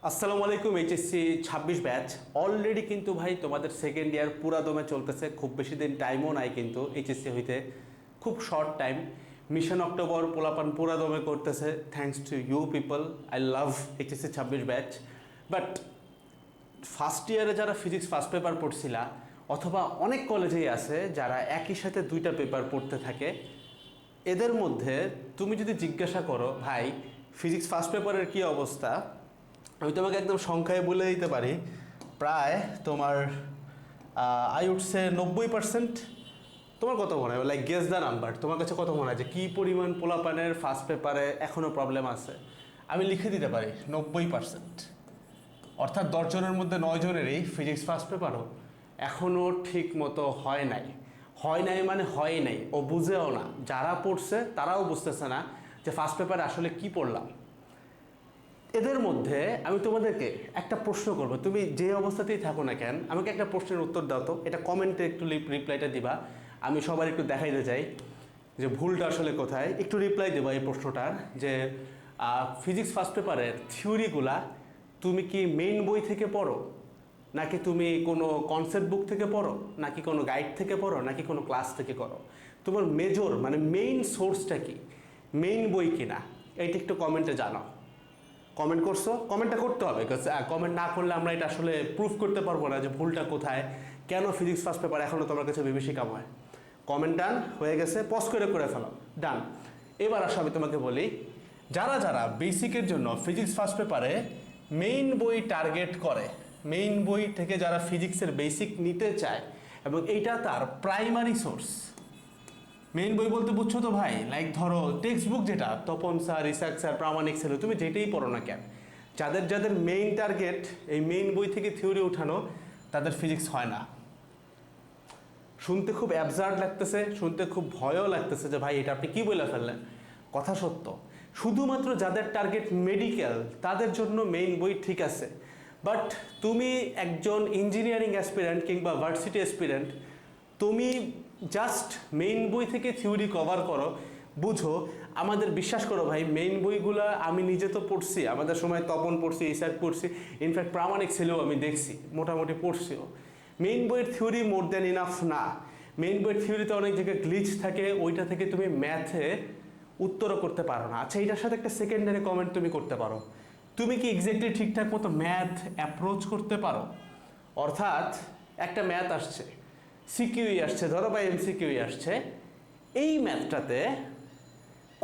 আসসালামু আলাইকুম। HSC 26 batch already কিন্তু ভাই তোমাদের সেকেন্ড ইয়ার পুরা দমে চলতেছে। খুব বেশি দিন টাইমও নাই কিন্তু এইচএসসি হইতে, খুব শর্ট টাইম। মিশন অক্টোবর পোলাপান পুরা দমে করতেছে। Thanks to you people, I love HSC 26 batch. But first ইয়ারে যারা ফিজিক্স ফার্স্ট পেপার পড়ছিলা, অথবা অনেক কলেজেই আছে যারা একই সাথে দুইটা পেপার পড়তে থাকে, এদের মধ্যে তুমি যদি জিজ্ঞাসা করো ভাই ফিজিক্স ফার্স্ট পেপারের কী অবস্থা, আমি তোমাকে একদম সংখ্যায় বলে দিতে পারি। প্রায় তোমার আই উড সে 90%। তোমার কত মনে হয়, লাইক গেস দ্য নাম্বার, তোমার কাছে কত মনে হয় যে কী পরিমাণ পোলাপানের ফার্স্ট পেপারে এখনও প্রবলেম আছে? আমি লিখে দিতে পারি 90%। অর্থাৎ 10 জনের মধ্যে 9 জনেরই ফিজিক্স ফার্স্ট পেপারও এখনও ঠিক মতো হয় নাই। হয় নাই মানে হয় নাই, ও বুঝেও না। যারা পড়ছে তারাও বুঝতেছে না যে ফার্স্ট পেপারে আসলে কি পড়লাম। এদের মধ্যে আমি তোমাদেরকে একটা প্রশ্ন করবো, তুমি যে অবস্থাতেই থাকো না কেন, আমাকে একটা প্রশ্নের উত্তর দাও তো। এটা কমেন্টে একটু রিপ্লাইটা দিবা, আমি সবার একটু দেখাইতে চাই যে ভুলটা আসলে কোথায়। একটু রিপ্লাই দেবা এই প্রশ্নটার, যে ফিজিক্স ফার্স্ট পেপারের থিওরিগুলা তুমি কি মেইন বই থেকে পড়ো, নাকি তুমি কোনো কনসেপ্ট বুক থেকে পড়ো, নাকি কোনো গাইড থেকে পড়ো, নাকি কোনো ক্লাস থেকে করো? তোমার মেজর মানে মেইন সোর্সটা কি, মেইন বই কিনা, এইটা একটু কমেন্টে জানাও। কমেন্ট করছো, কমেন্টটা করতে হবে, কমেন্ট না করলে আমরা এটা আসলে প্রুফ করতে পারবো না যে ভুলটা কোথায়, কেন ফিজিক্স ফার্স্ট পেপার এখনও তোমার কাছে বিভীষিকা হয়। কমেন্ট ডান হয়ে গেছে, পজ করে ফেলো, ডান। এবার আসো আমি তোমাকে বলি, যারা যারা বেসিকের জন্য ফিজিক্স ফার্স্ট পেপারে মেইন বই টার্গেট করে, মেইন বই থেকে যারা ফিজিক্সের বেসিক নিতে চায় এবং এইটা তার প্রাইমারি সোর্স। মেইন বই বলতে বুঝছো তো ভাই, লাইক ধরো টেক্সট বুক, যেটা তপন স্যার, ইসাক স্যার, প্রামাণিক স্যার, তুমি যেটাই পড়ো না কেন, যাদের যাদের মেইন টার্গেট এই মেইন বই থেকে থিওরি উঠানো, তাদের ফিজিক্স হয় না। শুনতে খুব অ্যাবসার্ড লাগতেছে, শুনতে খুব ভয়ও লাগতেছে যে ভাই এটা আপনি কী বলে ফেললেন। কথা সত্য, শুধুমাত্র যাদের টার্গেট মেডিকেল তাদের জন্য মেইন বই ঠিক আছে। বাট তুমি একজন ইঞ্জিনিয়ারিং অ্যাসপিরেন্ট কিংবা ভার্সিটি অ্যাসপিরেন্ট, তুমি জাস্ট মেইন বই থেকে থিওরি কভার করো, বুঝো। আমাদের বিশ্বাস করো ভাই, মেইন বইগুলো আমি নিজে তো পড়ছি, আমাদের সময় তপন পড়ছি, ইসাক পড়ছি, ইনফ্যাক্ট প্রামাণিক ছেলেও আমি দেখছি মোটামুটি পড়ছিও। মেইন বইয়ের থিওরি মোর দ্যান ইনাফ না। মেইন বইয়ের থিওরিতে অনেক জায়গায় গ্লিচ থাকে, ওইটা থেকে তুমি ম্যাথে উত্তরও করতে পারো না। আচ্ছা, এটার সাথে একটা সেকেন্ডারি কমেন্ট তুমি করতে পারো, তুমি কি এক্স্যাক্টলি ঠিকঠাক মতো ম্যাথ অ্যাপ্রোচ করতে পারো? অর্থাৎ একটা ম্যাথ আসছে, সিকিউই আসছে ধরো বা এমসিকিউই আসছে, এই ম্যাথটাতে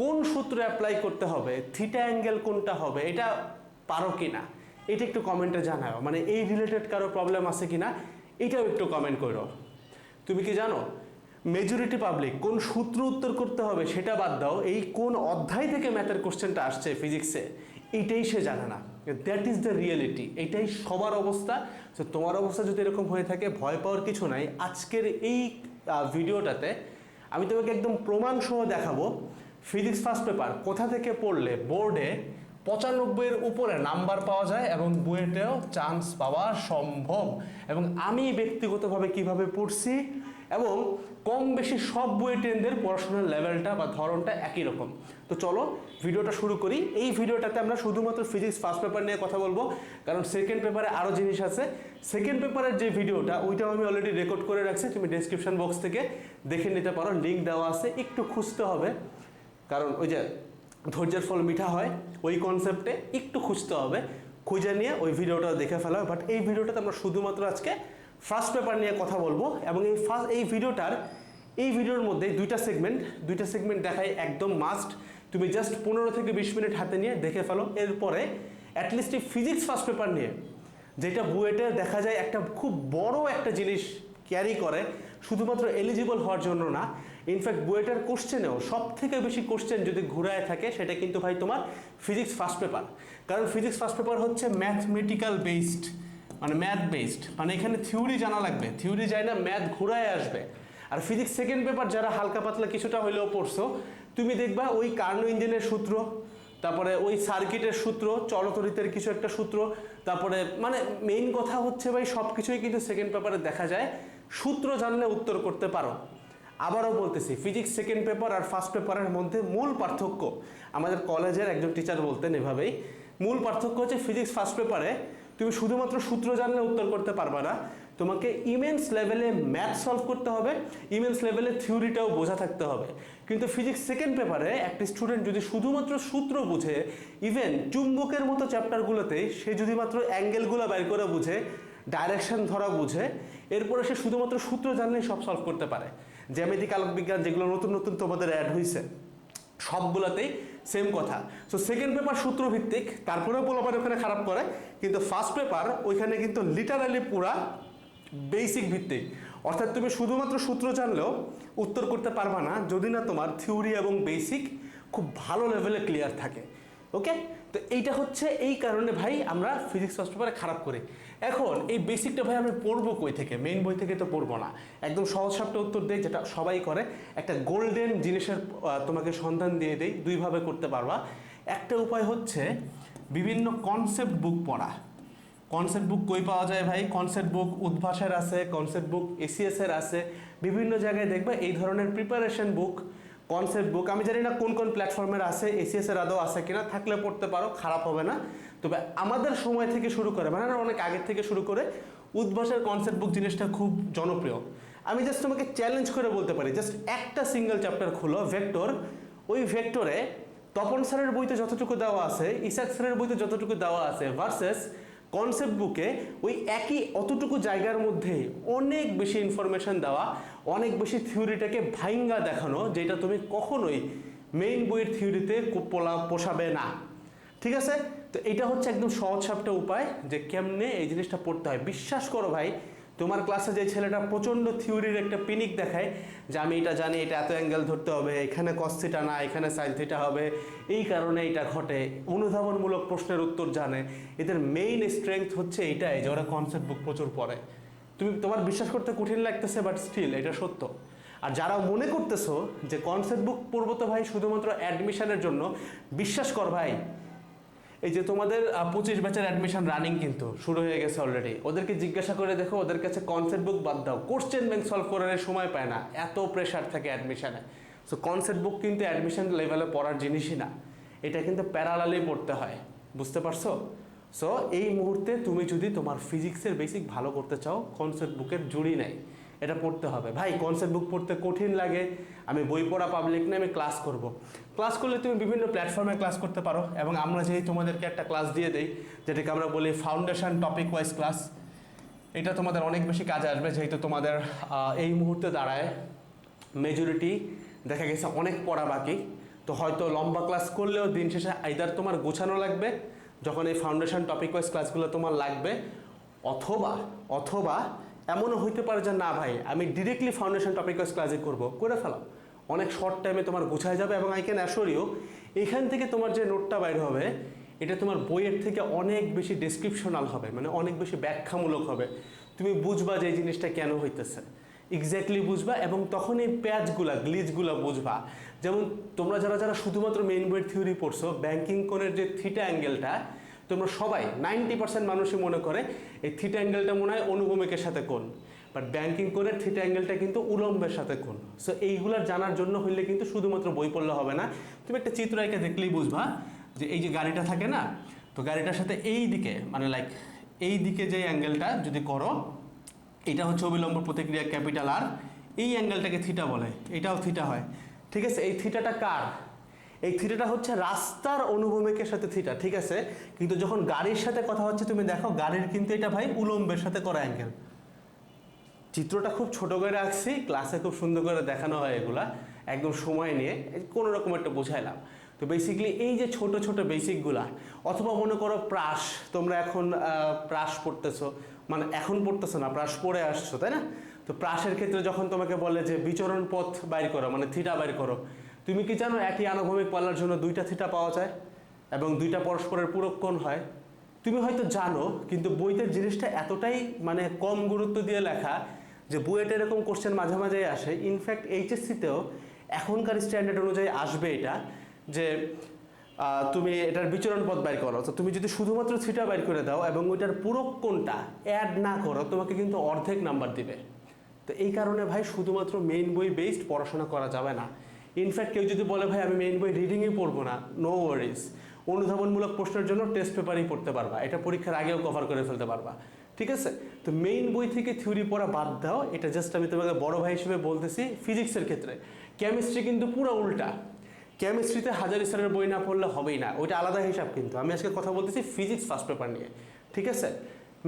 কোন সূত্র অ্যাপ্লাই করতে হবে, থিটা অ্যাঙ্গেল কোনটা হবে, এটা পারো কি না, এটা একটু কমেন্টে জানাও। মানে এই রিলেটেড কারো প্রবলেম আছে কি না, এটাও একটু কমেন্ট করো। তুমি কি জানো মেজরিটি পাবলিক কোন সূত্র উত্তর করতে হবে সেটা বাদ দাও, এই কোন অধ্যায় থেকে ম্যাথের কোশ্চেনটা আসছে ফিজিক্সে, এইটাই সে জানে না। দ্যাট ইজ দ্য রিয়েলিটি, এইটাই সবার অবস্থা। তো তোমার অবস্থা যদি এরকম হয়ে থাকে, ভয় পাওয়ার কিছু নাই। আজকের এই ভিডিওটাতে আমি তোমাকে একদম প্রমাণ সহ দেখাবো ফিজিক্স ফার্স্ট পেপার কোথা থেকে পড়লে বোর্ডে 95-এর উপরে নাম্বার পাওয়া যায় এবং বুয়েটেও চান্স পাওয়া সম্ভব, এবং আমি ব্যক্তিগতভাবে কিভাবে পড়ছি, এবং কম বেশি সব বুয়েটেনদের পড়াশোনার লেভেলটা বা ধরনটা একই রকম। তো চলো ভিডিওটা শুরু করি। এই ভিডিওটাতে আমরা শুধুমাত্র ফিজিক্স ফার্স্ট পেপার নিয়ে কথা বলবো, কারণ সেকেন্ড পেপারে আরও জিনিস আছে। সেকেন্ড পেপারের যে ভিডিওটা, ওইটাও আমি অলরেডি রেকর্ড করে রাখছি, তুমি ডেসক্রিপশন বক্স থেকে দেখে নিতে পারো, লিঙ্ক দেওয়া আছে। একটু খুঁজতে হবে, কারণ ওই যে ধৈর্যের ফল মিঠা হয়, ওই কনসেপ্টে একটু খুঁজতে হবে, খুঁজে নিয়ে ওই ভিডিওটা দেখে ফেলা হবে। বাট এই ভিডিওটাতে আমরা শুধুমাত্র আজকে ফার্স্ট পেপার নিয়ে কথা বলবো, এবং এই ভিডিওর মধ্যে দুইটা সেগমেন্ট দেখাই একদম মাস্ট। তুমি জাস্ট 15 থেকে 20 মিনিট হাতে নিয়ে দেখে ফেলো। এরপরে অ্যাটলিস্ট এই ফিজিক্স ফার্স্ট পেপার নিয়ে, যেটা বুয়েটে দেখা যায় একটা খুব বড় একটা জিনিস ক্যারি করে, শুধুমাত্র এলিজিবল হওয়ার জন্য না, ইনফ্যাক্ট বুয়েটের কোশ্চেনেও সব থেকে বেশি কোশ্চেন যদি ঘুরায় থাকে, সেটা কিন্তু ভাই তোমার ফিজিক্স ফার্স্ট পেপার। কারণ ফিজিক্স ফার্স্ট পেপার হচ্ছে ম্যাথমেটিক্যাল বেসড, মানে ম্যাথ বেসড, মানে এখানে থিওরি জানা লাগবে, থিওরি যায় না, ম্যাথ ঘুরায় আসবে। আর ফিজিক্স সেকেন্ড পেপার যারা হালকা পাতলা কিছুটা হইলেও পড়ছো, তুমি দেখবা ওই কার্নো ইঞ্জিনের সূত্র, তারপরে ওই সার্কিটের সূত্র, চলতরিতের কিছু একটা সূত্র, তারপরে মানে মেইন কথা হচ্ছে ভাই সব কিছুই কিন্তু সেকেন্ড পেপারে দেখা যায়। সূত্র জানলে উত্তর করতে পারো। আবারও বলতেছি, ফিজিক্স সেকেন্ড পেপার আর ফার্স্ট পেপারের মধ্যে মূল পার্থক্য, আমাদের কলেজের একজন টিচার বলতেন এভাবেই, মূল পার্থক্য হচ্ছে ফিজিক্স ফার্স্ট পেপারে তুমি শুধুমাত্র সূত্র জানলে উত্তর করতে পারবে না, তোমাকে ইমেন্স লেভেলে ম্যাথ সলভ করতে হবে, ইমেন্স লেভেলে থিওরিটাও বোঝা থাকতে হবে। কিন্তু ফিজিক্স সেকেন্ড পেপারে একটি স্টুডেন্ট যদি শুধুমাত্র সূত্র বুঝে, ইভেন চুম্বকের মতো চ্যাপ্টারগুলোতে সে যদি মাত্র অ্যাঙ্গেলগুলো বের করে বুঝে, ডাইরেকশন ধরা বুঝে, এরপরে সে শুধুমাত্র সূত্র জানলেই সব সলভ করতে পারে। জ্যামিতিক আলোক বিজ্ঞান যেগুলো নতুন নতুন তোমাদের অ্যাড হয়েছে সবগুলোতেই সেম কথা। সো সেকেন্ড পেপার সূত্র ভিত্তিক, তারপরেও পোলাপান ওখানে খারাপ করে, কিন্তু ফার্স্ট পেপার ওইখানে কিন্তু লিটারালি পুরা বেসিক ভিত্তিক, অর্থাৎ তুমি শুধুমাত্র সূত্র জানলেও উত্তর করতে পারবা না যদি না তোমার থিওরি এবং বেসিক খুব ভালো লেভেলে ক্লিয়ার থাকে। ওকে, তো এইটা হচ্ছে এই কারণে ভাই আমরা ফিজিক্স ফার্স্ট পেপারে খারাপ করি। এখন এই বেসিকটা ভাই আমি পড়বো কই থেকে? মেইন বই থেকে তো পড়বো না, একদম সহজ সাপটা উত্তর দেই যেটা সবাই করে, একটা গোল্ডেন জিনিসের তোমাকে সন্ধান দিয়ে দেই, দুইভাবে করতে পারবা। একটা উপায় হচ্ছে বিভিন্ন কনসেপ্ট বুক পড়া। কনসেপ্ট বুক কই পাওয়া যায় ভাই? কনসেপ্ট বুক উদ্ভাসের আছে, কনসেপ্ট বুক এসিএস এর আছে, বিভিন্ন জায়গায় দেখবা এই ধরনের প্রিপারেশন বুক, কনসেপ্ট বুক। আমি জানি না কোন কোন প্ল্যাটফর্মের আছে, এসিএস এর আদৌ আছে কিনা, থাকলে পড়তে পারো, খারাপ হবে না। তবে আমাদের সময় থেকে শুরু করে, মানে অনেক আগের থেকে শুরু করে উদ্ভাসের কনসেপ্ট বুক জিনিসটা খুব জনপ্রিয়। আমি জাস্ট তোমাকে চ্যালেঞ্জ করে বলতে পারি, জাস্ট একটা সিঙ্গেল চ্যাপ্টার খুলো, ভেক্টর, ওই ভেক্টরে তপন স্যারের বইতে যতটুকু দেওয়া আছে, ইসাক স্যারের বইতে যতটুকু দেওয়া আছে ভার্সেস কনসেপ্ট বুকে ওই একই অতটুকু জায়গার মধ্যে অনেক বেশি ইনফরমেশন দেওয়া, অনেক বেশি থিওরিটাকে ভাইঙ্গা দেখানো, যেটা তুমি কখনোই মেইন বইয়ের থিওরিতে পোষাবে না। ঠিক আছে, তো এটা হচ্ছে একদম সহজ সাপটা উপায় যে কেমনে এই জিনিসটা পড়তে হয়। বিশ্বাস করো ভাই, তোমার ক্লাসে যে ছেলেটা প্রচণ্ড থিওরির একটা পিনিক দেখায় যে আমি এটা জানি, এটা এত অ্যাঙ্গেল ধরতে হবে, এখানে কস থিটা না এখানে সাইন থিটা হবে, এই কারণে এটা ঘটে, অনুধাবনমূলক প্রশ্নের উত্তর জানে, এদের মেইন স্ট্রেংথ হচ্ছে এইটাই যে ওরা কনসেপ্ট বুক প্রচুর পড়ে। তোমার বিশ্বাস করতে কঠিন লাগতেছে, বাট স্টিল এটা সত্য। আর যারা মনে করতেছো যে কনসেপ্ট বুক পড়বো তো ভাই শুধুমাত্র অ্যাডমিশনের জন্য, বিশ্বাস কর ভাই, এই যে তোমাদের 25 ব্যাচের অ্যাডমিশন রানিং কিন্তু শুরু হয়ে গেছে অলরেডি, ওদেরকে জিজ্ঞাসা করে দেখো, ওদের কাছে কনসেপ্ট বুক বাদ দাও, কোশ্চেন ব্যাংক সলভ করার সময় পায় না, এত প্রেশার থাকে অ্যাডমিশনে। সো কনসেপ্ট বুক কিন্তু অ্যাডমিশন লেভেলে পড়ার জিনিসই না, এটা কিন্তু প্যারালালি পড়তে হয়, বুঝতে পারছো? সো এই মুহূর্তে তুমি যদি তোমার ফিজিক্সের বেসিক ভালো করতে চাও, কনসেপ্ট বুকের জুড়ি নেই, এটা পড়তে হবে ভাই। কনসেপ্ট বুক পড়তে কঠিন লাগে, আমি বই পড়া পাবলিক না, আমি ক্লাস করব। ক্লাস করলে তুমি বিভিন্ন প্ল্যাটফর্মে ক্লাস করতে পারো, এবং আমরা যেই তোমাদেরকে একটা ক্লাস দিয়ে দেই যেটাকে আমরা বলি ফাউন্ডেশন টপিক ওয়াইজ ক্লাস, এটা তোমাদের অনেক বেশি কাজে আসবে, যেহেতু তোমাদের এই মুহূর্তে দাঁড়ায় মেজরিটি দেখা গেছে অনেক পড়া বাকি। তো হয়তো লম্বা ক্লাস করলেও দিন শেষে আইদার তোমার গোছানো লাগবে যখন এই ফাউন্ডেশন টপিক ওয়াইজ ক্লাসগুলো তোমার লাগবে, অথবা অথবা এমনও হইতে পারে যে না ভাই আমি ডিরেক্টলি ফাউন্ডেশন টপিক ওয়াইজ ক্লাসে করে ফেলাম, অনেক শর্ট টাইমে তোমার গোছায় যাবে। এবং আই ক্যান অ্যাসিওর ইউ, এখান থেকে তোমার যে নোটটা বাইর হবে এটা তোমার বইয়ের থেকে অনেক বেশি ডেসক্রিপশনাল হবে, মানে অনেক বেশি ব্যাখ্যামূলক হবে। তুমি বুঝবা যে এই জিনিসটা কেন হইতেছে, এক্স্যাক্টলি বুঝবা, এবং তখন এই প্যাচগুলা গ্লিচগুলা বুঝবা। যেমন তোমরা যারা যারা শুধুমাত্র মেইন বইয়ের থিওরি পড়ছো, ব্যাংকিং কোণের যে থিটা অ্যাঙ্গেলটা, তোমরা সবাই 90% মানুষই মনে করে এই থিটা অ্যাঙ্গেলটা মনে হয় অনুভূমিকের সাথে কোণ, বাট ব্যাংকিং কোণের থিটা অ্যাঙ্গেলটা কিন্তু উলম্বের সাথে কোণ। সো এইগুলার জানার জন্য হইলে কিন্তু শুধুমাত্র বই পড়লে হবে না, তুমি একটা চিত্র এঁকে দেখলেই বুঝবা যে এই যে গাড়িটা থাকে না, তো গাড়িটার সাথে এই দিকে মানে লাইক এই দিকে যে অ্যাঙ্গেলটা যদি করো, এটা হচ্ছে অবিলম্ব প্রতিক্রিয়া ক্যাপিটাল আর, এই অ্যাঙ্গেলটাকে থিটা বলে, এটাও থিটা হয়। ঠিক আছে, এই থিটাটা কার? এই থিটাটা হচ্ছে রাস্তার অনুভূমিকের সাথে থিটা, ঠিক আছে। কিন্তু যখন গাড়ির সাথে কথা হচ্ছে তুমি দেখো গাড়ির কিন্তু এটা ভাই উলম্বের সাথে করা অ্যাঙ্গেল। চিত্রটা খুব ছোট করে রাখছি, ক্লাসে খুব সুন্দর করে দেখানো হয় এগুলা, একদম সময় নিয়ে কোনো রকম একটা বোঝাইলাম। তো বেসিক্যালি এই যে ছোট ছোট বেসিকগুলা, অথবা মনে করো প্রাস, তোমরা এখন প্রাস পড়তেছো, মানে এখন পড়তেছো না, প্রাস পড়ে আসছো, তাই না? তো প্রাসের ক্ষেত্রে যখন তোমাকে বলে যে বিচরণ পথ বাইর করো, মানে থিটা বাইর করো, তুমি কি জানো একই আনুভূমিক পাল্লার জন্য দুইটা থিটা পাওয়া যায় এবং দুইটা পরস্পরের পূরক কোণ হয়? তুমি হয়তো জানো, কিন্তু বইতে জিনিসটা এতটাই মানে কম গুরুত্ব দিয়ে লেখা যে বুয়েটে এরকম কোশ্চেন মাঝে মাঝে আসে। ইনফ্যাক্ট এইচএসসিতেও এখনকার স্ট্যান্ডার্ড অনুযায়ী আসবে এটা, যে তুমি এটার বিচরণ পথ বাইর করো, তো তুমি যদি শুধুমাত্র থিটা বাইর করে দাও এবং ওইটার পূরক কোণটা অ্যাড না করো, তোমাকে কিন্তু অর্ধেক নাম্বার দিবে। তো এই কারণে ভাই শুধুমাত্র মেইন বই বেসড পড়াশোনা করা যাবে না। ইনফ্যাক্ট কেউ যদি বলে ভাই আমি মেইন বই রিডিংই পড়বো না, নো ওয়ারিজ, অনুধাবনমূলক প্রশ্নের জন্য টেস্ট পেপারই পড়তে পারবা, এটা পরীক্ষার আগেও কভার করে ফেলতে পারবা, ঠিক আছে? তো মেইন বই থেকে থিওরি পড়া বাদ দাও, এটা জাস্ট আমি তোমাকে বড় ভাই হিসেবে বলতেছি। ফিজিক্সের ক্ষেত্রে, কেমিস্ট্রি কিন্তু পুরো উল্টা। কেমিস্ট্রিতে হাজারি স্যারের বই না পড়লে হবেই না, ওইটা আলাদা হিসাব। কিন্তু আমি আজকে কথা বলতেছি ফিজিক্স ফার্স্ট পেপার নিয়ে, ঠিক আছে?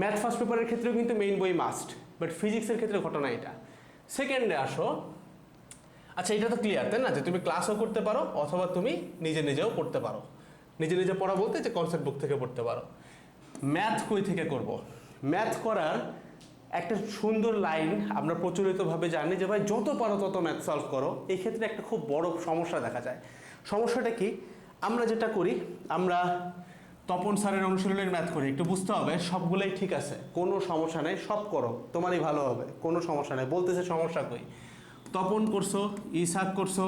ম্যাথ ফার্স্ট পেপারের ক্ষেত্রেও কিন্তু মেইন বই মাস্ট, বাট ফিজিক্সের ক্ষেত্রে ঘটনা এটা। সেকেন্ডে আসো, আচ্ছা এটা তো ক্লিয়ার তাই না, যে তুমি ক্লাসও করতে পারো অথবা তুমি নিজে নিজেও পড়তে পারো। নিজে নিজে পড়া বলতে যে কনসেপ্ট বুক থেকে পড়তে পারো। ম্যাথ কই থেকে করব? ম্যাথ করার একটা সুন্দর লাইন আমরা প্রচলিতভাবে জানি যে ভাই যত পারো তত ম্যাথ সলভ করো। এই ক্ষেত্রে একটা খুব বড় সমস্যা দেখা যায়। সমস্যাটা কি? আমরা যেটা করি, আমরা তপন স্যারের অনুশীলনের ম্যাথ করি, একটু বুঝতে হবে সবগুলোই ঠিক আছে, কোনো সমস্যা নেই, সব করো তোমারই ভালো হবে, কোনো সমস্যা নেই। বলতেছে সমস্যা কই? তপন করছো, ইসাক করছো,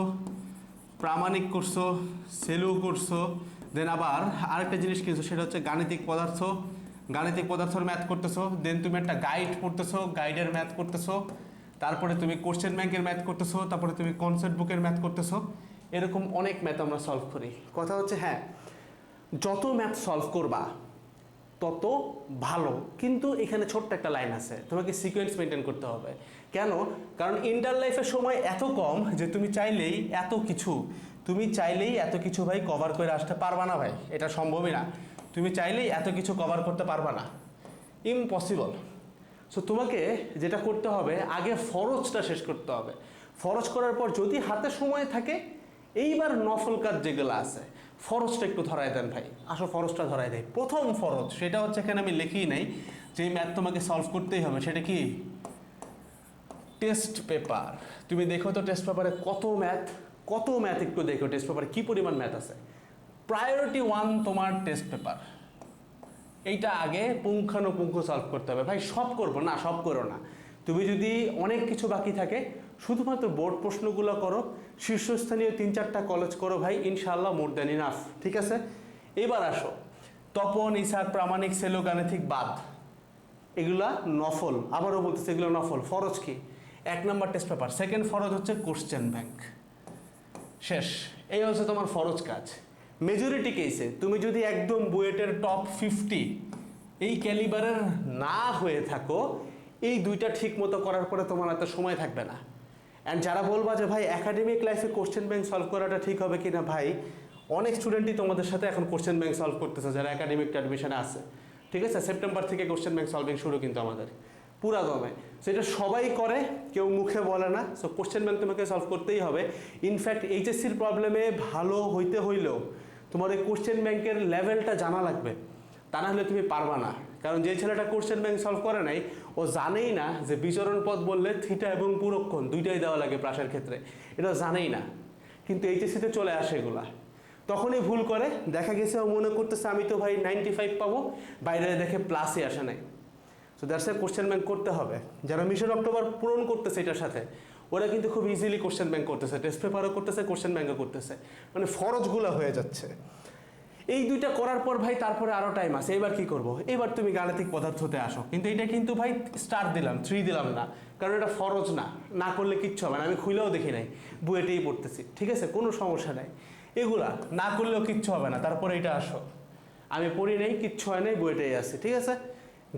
প্রামাণিক করছো, সেলু করছো, দেন আবার আরেকটা জিনিস কিনছো, সেটা হচ্ছে গাণিতিক পদার্থ। গাণিতিক পদার্থের ম্যাথ করতেছো, দেন তুমি একটা গাইড পড়তেছো, গাইডের ম্যাথ করতেছো, তারপরে তুমি কোশ্চেন ব্যাংকের ম্যাথ করতেছো, তারপরে তুমি কনসেপ্ট বুকের ম্যাথ করতেছো। এরকম অনেক ম্যাথ আমরা সলভ করি। কথা হচ্ছে হ্যাঁ, যত ম্যাথ সলভ করবা তত ভালো, কিন্তু এখানে ছোট্ট একটা লাইন আছে, তোমাকে সিকোয়েন্স মেনটেন করতে হবে। কেন? কারণ ইন্টার লাইফের সময় এত কম যে তুমি চাইলেই এত কিছু ভাই কভার করে আসতে পারবা না ভাই, এটা সম্ভবই না। তুমি চাইলেই এত কিছু কভার করতে পারবা না, ইম্পসিবল। সো তোমাকে যেটা করতে হবে, আগে ফরজটা শেষ করতে হবে। ফরজ করার পর যদি হাতে সময় থাকে, এইবার নফল কাজ যেগুলো আছে, ফরজটা একটু ধরাই দেন ভাই। আসো ফরজটা ধরাই দেয়। প্রথম ফরজ, সেটা হচ্ছে এখানে আমি লিখেই নাই, যে ম্যাথ তোমাকে সলভ করতেই হবে, সেটা কি? Test paper. তুমি দেখো তো টেস্ট পেপারে কত ম্যাথ একটু দেখো টেস্ট পেপারে কি পরিমাণ ম্যাথ আছে। প্রায়োরিটি 1 তোমার টেস্ট পেপার, এইটা আগে পুঙ্খানুপুঙ্খ সলভ করতে হবে। ভাই সব করবো না, সব করো না। তুমি যদি অনেক কিছু বাকি থাকে, শুধুমাত্র বোর্ড প্রশ্নগুলো করো, শীর্ষস্থানীয় 3-4টা কলেজ করো ভাই, ইনশাআল্লাহ মোর দ্যান ইনাফ, ঠিক আছে? এবার আসো, তপন, ইসাক, প্রামাণিক, সেলো, গাণিতিক বাদ, এগুলা নফল। আবারও বলতেছে এগুলো নফল। ফরজ কি? 1 নম্বর টেস্ট পেপার। সেকেন্ড ফরজ হচ্ছে কোশ্চেন ব্যাংক, শেষ। এই হচ্ছে তোমার ফরজ কাজ। মেজরিটি কেসে তুমি যদি একদম বুয়েটের টপ 50 এই ক্যালিবারের না হয়ে থাকো, এই দুইটা ঠিক মতো করার পরে তোমার এত সময় থাকবে না। অ্যান্ড যারা বলবা যে ভাই একাডেমিক লাইফে কোশ্চেন ব্যাংক সলভ করাটা ঠিক হবে কি না, ভাই অনেক স্টুডেন্টই তোমাদের সাথে এখন কোশ্চেন ব্যাংক সলভ করতেছে যারা একাডেমিক অ্যাডমিশনে আছে, ঠিক আছে? সেপ্টেম্বর থেকে কোশ্চেন ব্যাংক সলভিং শুরু কিন্তু আমাদের পুরা দমে। সেটা সবাই করে, কেউ মুখে বলে না। সো কোশ্চেন ব্যাংক তোমাকে সলভ করতেই হবে। ইনফ্যাক্ট এইচএসসির প্রবলেমে ভালো হইতে হইলেও তোমার এই কোশ্চেন ব্যাংকের লেভেলটা জানা লাগবে, তা না হলে তুমি পারবা না। কারণ যে ছেলেটা কোশ্চেন ব্যাংক সলভ করে নাই, ও জানেই না যে বিচরণ পথ বললে থিটা এবং পুরক্ষণ দুইটাই দেওয়া লাগে প্রাসের ক্ষেত্রে, এটা জানেই না। কিন্তু এইচএসসিতে চলে আসে এগুলা, তখনই ভুল করে। দেখা গেছে ও মনে করতেছে আমি তো ভাই 95 পাবো, বাইরে দেখে প্লাসই আসে নাই। So that's a question bank করতে হবে। যারা মিশন অক্টোবর পূরণ করতেছে এটার সাথে, ওরা কিন্তু খুব ইজিলি কোশ্চেন ব্যাংক করতেছে, টেস্ট পেপারও করতেছে, কোশ্চেন ব্যাংকও করতেছে, মানে ফরজগুলো হয়ে যাচ্ছে। এই দুইটা করার পর ভাই তারপরে আরও টাইম আছে। এবার কি করব? এবার তুমি গাণিতিক পদার্থতে আসো। কিন্তু এটা কিন্তু ভাই স্টার দিলাম, 3 দিলাম না, কারণ এটা ফরজ না, না করলে কিচ্ছু হবে না। আমি খুলেও দেখি নাই, বুয়েটেই পড়তেছি, ঠিক আছে? কোনো সমস্যা নাই, এগুলা না করলেও কিচ্ছু হবে না। তারপরে এটা আসো, আমি পড়ি নেই, কিচ্ছু হয় নাই, বুয়েটেই আছে, ঠিক আছে?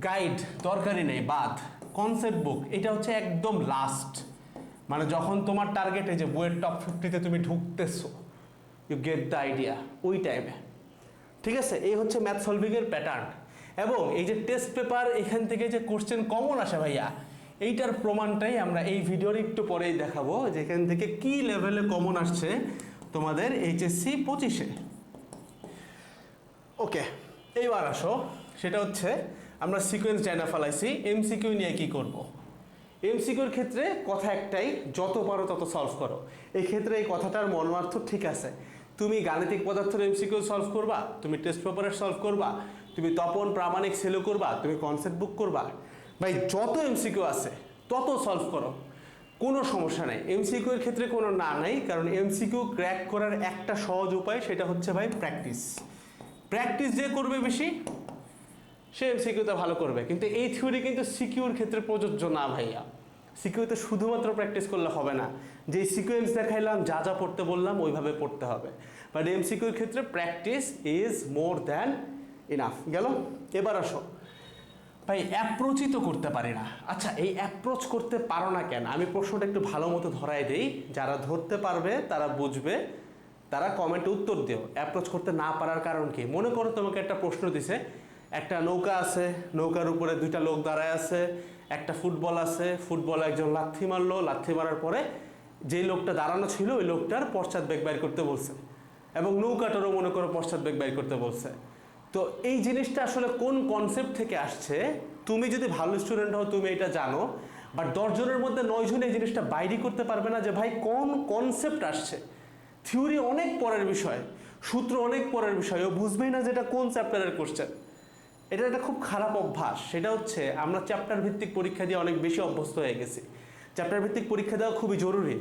গাইড দরকারই নেই, বাদ। কনসেপ্ট বুক, এটা হচ্ছে একদম লাস্ট, মানে যখন তোমার টার্গেটে যে বইয়ের টপ 50-তে তুমি ঢুকতেছো, ইউ গেট দ্য আইডিয়া, ওই টাইমে, ঠিক আছে? এই হচ্ছে ম্যাথ সলভিংয়ের প্যাটার্ন। এবং এই যে টেস্ট পেপার, এখান থেকে যে কোশ্চেন কমন আসে ভাইয়া, এইটার প্রমাণটাই আমরা এই ভিডিওর একটু পরেই দেখাবো, যে এখান থেকে কি লেভেলে কমন আসছে তোমাদের এইচএসসি 25-এ। ওকে, এইবার আসো, সেটা হচ্ছে আমরা সিকোয়েন্স জানা ফেলাইছি, এমসিকিউ নিয়ে কি করব? এমসিকিউর ক্ষেত্রে কথা একটাই, যত পারো তত সলভ করো। এই ক্ষেত্রে এই কথাটার মর্মার্থ ঠিক আছে। তুমি গাণিতিক পদার্থের এমসিকিউ সলভ করবা, তুমি টেস্ট পেপারের সলভ করবা, তুমি তপন, প্রামাণিক, সেলো করবা, তুমি কনসেপ্ট বুক করবা, ভাই যত এমসিকিউ আছে তত সলভ করো, কোনো সমস্যা নেই। এমসিকিউ এর ক্ষেত্রে কোনো না নাই, কারণ এমসিকিউ ক্র্যাক করার একটা সহজ উপায়, সেটা হচ্ছে ভাই প্র্যাকটিস। প্র্যাকটিস যে করবে বেশি, সে এমসিকিউতে ভালো করবে। কিন্তু এই থিওরি কিন্তু সিকিউর ক্ষেত্রে প্রযোজ্য না ভাইয়া, সিকিউতে শুধুমাত্র প্র্যাকটিস করলে হবে না, যে সিকোয়েন্স দেখাইলাম যা যা পড়তে বললাম ওইভাবে পড়তে হবে। বাট এমসিকিউর ক্ষেত্রে practice is more than enough. গেল, এবার আসো ভাই অ্যাপ্রোচই তো করতে পারি না। আচ্ছা, এই অ্যাপ্রোচ করতে পারো না কেন? আমি প্রশ্নটা একটু ভালো মতো ধরাই দেই, যারা ধরতে পারবে তারা বুঝবে, তারা কমেন্টে উত্তর দিও। অ্যাপ্রোচ করতে না পারার কারণ কি? মনে করো তোমাকে একটা প্রশ্ন দিছে, একটা নৌকা আছে, নৌকার উপরে দুইটা লোক দাঁড়ায় আছে, একটা ফুটবল আছে, ফুটবলে একজন লাথি মারলো, লাথি মারার পরে যেই লোকটা দাঁড়ানো ছিল ওই লোকটার পশ্চাৎবেগ বের করতে বলছে, এবং নৌকাটারও মনে করো পশ্চাৎবেগ বের করতে বলছে। তো এই জিনিসটা আসলে কোন কনসেপ্ট থেকে আসছে? তুমি যদি ভালো স্টুডেন্ট হও তুমি এটা জানো, বাট 10 জনের মধ্যে 9 জন এই জিনিসটা বাইরই করতে পারবে না যে ভাই কোন কনসেপ্ট আসছে। থিওরি অনেক পরের বিষয়, সূত্র অনেক পরের বিষয়, ও বুঝবেই না যেটা কোন চ্যাপ্টারের কোশ্চেন। এটা একটা খুব খারাপ অভ্যাস। সেটা হচ্ছে আমরা চ্যাপ্টার ভিত্তিক পরীক্ষা দিয়ে অনেক বেশি অভ্যস্ত হয়ে গেছি। চ্যাপ্টার ভিত্তিক পরীক্ষা দেওয়া খুবই জরুরি,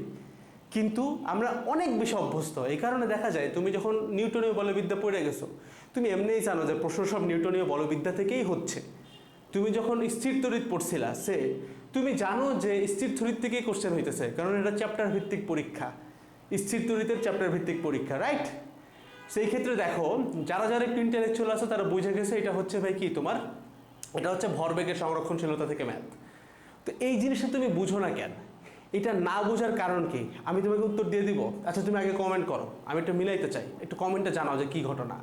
কিন্তু আমরা অনেক বেশি অভ্যস্ত। এই কারণে দেখা যায় তুমি যখন নিউটনীয় বলবিদ্যা পড়ে গেছো, তুমি এমনিই জানো যে প্রশ্ন সব নিউটনীয় বলবিদ্যা থেকেই হচ্ছে। তুমি যখন স্থির তড়িৎ পড়ছিলা, তুমি জানো যে স্থির তড়িৎ থেকেই কোশ্চেন হইতেছে, কারণ এটা চ্যাপ্টার ভিত্তিক পরীক্ষা, স্থির তড়িতের চ্যাপ্টার ভিত্তিক পরীক্ষা, রাইট? সেই ক্ষেত্রে দেখো, যারা যারা একটু ইন্টেলেকচুয়াল আছে তারা বুঝে গেছে এটা হচ্ছে ভাই কি তোমার, এটা হচ্ছে ভরবেগের সংরক্ষণশীলতা থেকে ম্যাথ। তো এই জিনিসটা তুমি বুঝো না কেন? এটা না বোঝার কারণ কি? আমি তোমাকে উত্তর দিয়ে দিব। আচ্ছা, তুমি আগে কমেন্ট করো, আমি একটু মিলাইতে চাই, একটু কমেন্টে জানাও যে কি ঘটনা